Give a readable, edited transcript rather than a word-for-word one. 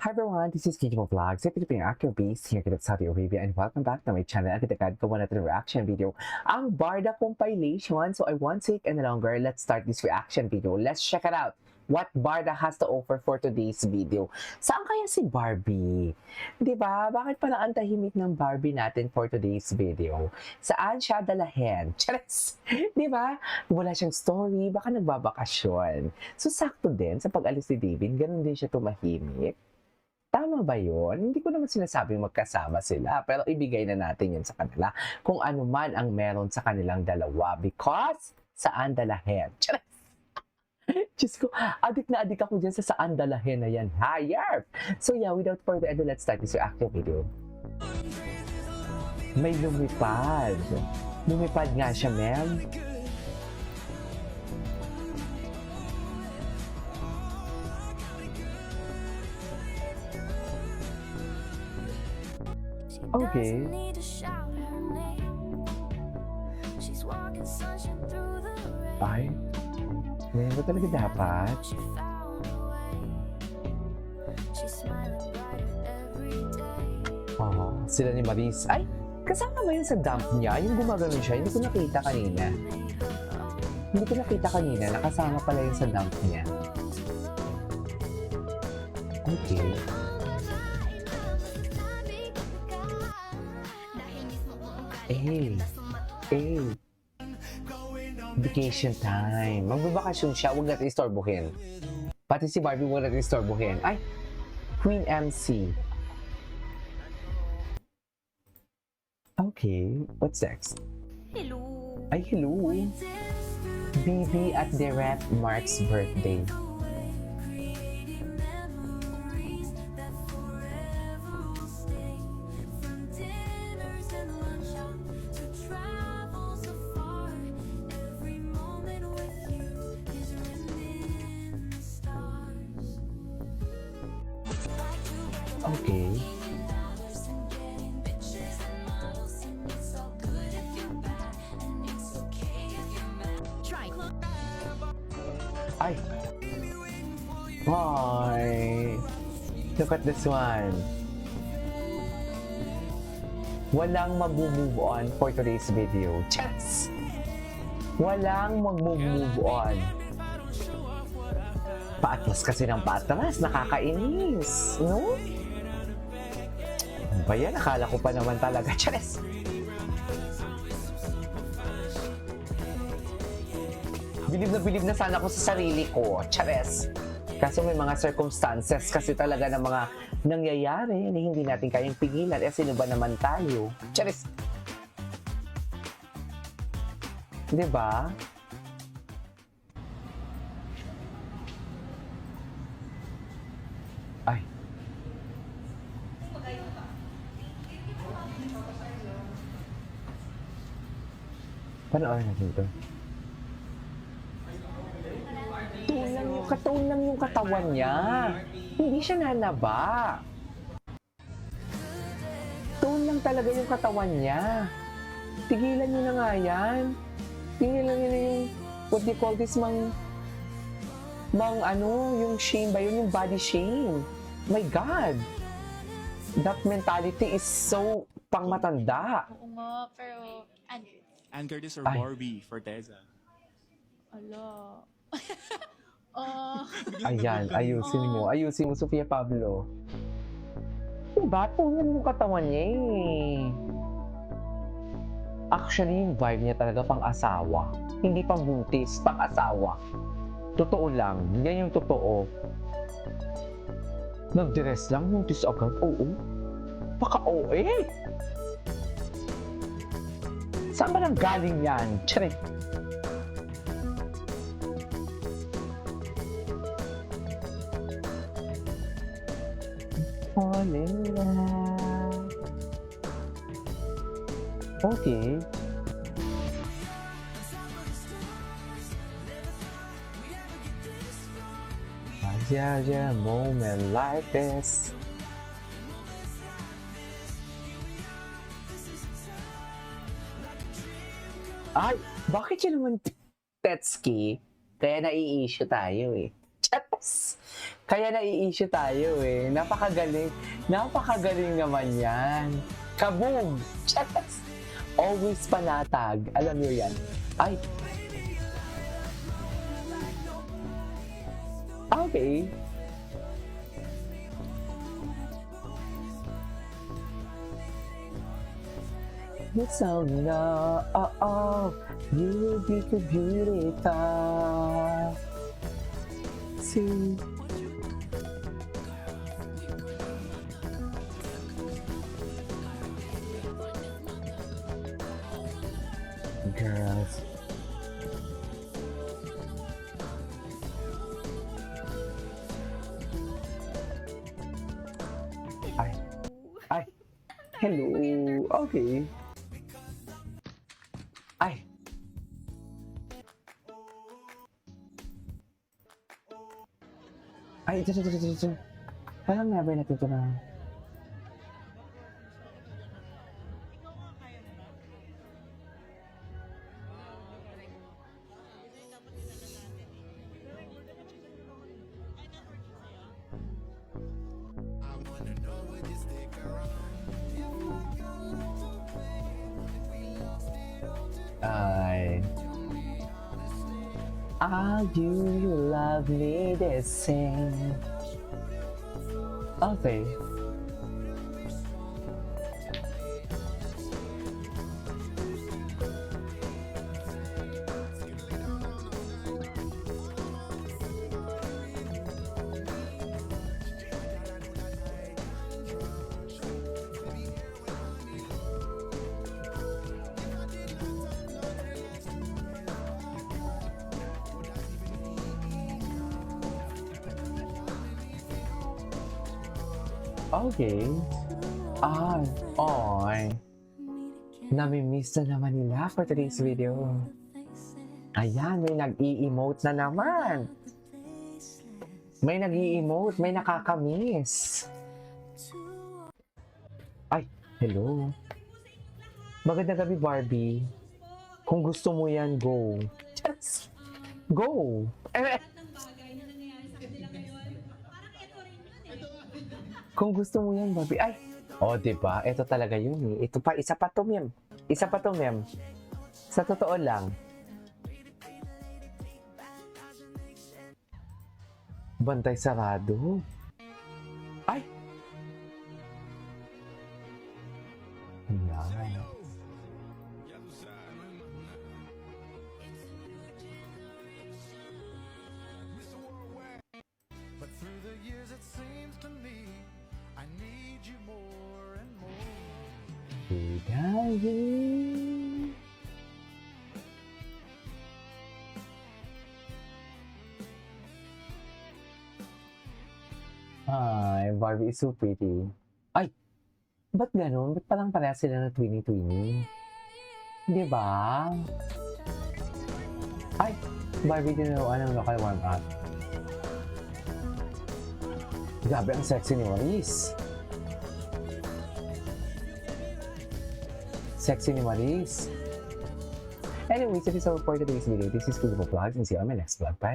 Hi everyone, this is Kiki Vlogs, a Filipino actor based here in Saudi Arabia, and welcome back to my channel. At agad gawa natin ng reaction video, ang Barda compilation. So I won't take any longer. Let's start this reaction video. Let's check it out. What Barda has to offer for today's video. Saan kaya si Barbie? 'Di ba? Bakit pala ang tahimik ng Barbie natin for today's video? Saan siya dalahin? Charis! 'Di ba? Wala siyang story, baka nagbabakasyon. So sakto din sa pag-alis ni David, ganun din siya tumahimik. Tama ba yun? Hindi ko naman sinasabing magkasama sila, pero ibigay na natin yun sa kanila kung ano man ang meron sa kanilang dalawa because saan dalahin? Charis! Diyos ko, adik na adik ako dyan sa saan dalahin na yan. Hayar! So yeah, without further ado, let's start this reaction video. May lumipad. Lumipad nga siya, ma'am. Okay. Ay, ngayon ba talaga dapat? Oh, sila ni Maris. Ay, kasama ba yun sa dump niya? Yung gumagano siya, hindi ko nakita kanina. Hindi ko nakita kanina, nakasama pala yun sa dump niya. Okay. Vacation time. Magbabakasyon siya, huwag natin istorbohin. Pati si Barbie, huwag natin istorbohin. Ay, Queen MC. Okay, what's next? Hello. Ay, hello. Bibi at Derek Mark's birthday. Okay. Ay. Hi. Look at this one. Walang mag-move on for today's video. Chats! Walang mag-move on. Paatras kasi ng paatras. Nakakainis. No? Ano ba yan? Akala ko pa naman talaga. Chares! Bilib na sana ako sa sarili ko. Chares! Kaso may mga circumstances kasi talaga ng mga nangyayari na hindi natin kayang pigilan. Eh, sino ba naman tayo? Chares! Diba? Ay. Panoorin natin ito. Katuon lang yung katawan niya. Hindi siya nanaba. Tuon lang talaga yung katawan niya. Tigilan niyo na nga yan. Tigilan niyo na yung, what do you call this, yung shame ba yun? Yung body shame. My God! That mentality is so pangmatanda. Oo nga, pero Ann Curtis or Ay. Barbie for Teza? ala. Ayan, ayusin mo, Sofia Pablo. Diba? Tunan yung katawan niya eh. Actually, yung vibe niya talaga pang-asawa. Hindi pang-buntis, pang-asawa. Totoo lang, yan yung totoo. Nag-dress lang, buntis agad, oo. Baka OA. Saan ba nang galing yan? Charik. Falling love. Okay. Yeah, moment like this. Ay, bakit yun naman Tetski? Kaya nai-issue tayo eh. Chaps! Kaya nai-issue tayo eh. Napakagaling. Napakagaling naman yan. Kaboom! Charas! Always panatag. Alam niyo yan. Ay! Okay. It's so no, you be the beautiful. See. Girls. Ay. Ay. Hello. Okay. Ay. Ay, ito. Parang never natin ito na. Ay. Do you love me the same? Okay. Okay. Oy. Nami-miss na naman nila for today's video. Ayan, may nag-i-emote na naman. May nag-i-emote, may nakakamiss. Ay, hello. Magandang gabi, Barbie. Kung gusto mo yan, go. Just go. Kung gusto mo yan, Barbie. Ay! Diba? Ito talaga yun eh. Ito pa, isa pa to, ma'am. Isa pa to, ma'am. Sa totoo lang. Bantay sarado. Ay! Ayan. But through the years it seems to me I need you more and more. Hidayah. Ay, Barbie is so pretty. Ay! Ba't ganun? Ba't parang pareha sila na twinny-twinny? Di ba? Ay! Barbie tinuruan ng local warm-up. Grabe ang sexy ni Maris. Sexy ni Maris. Anyways, this is all for today's video. This is Philip Vlogs and see you on my next vlog. Bye!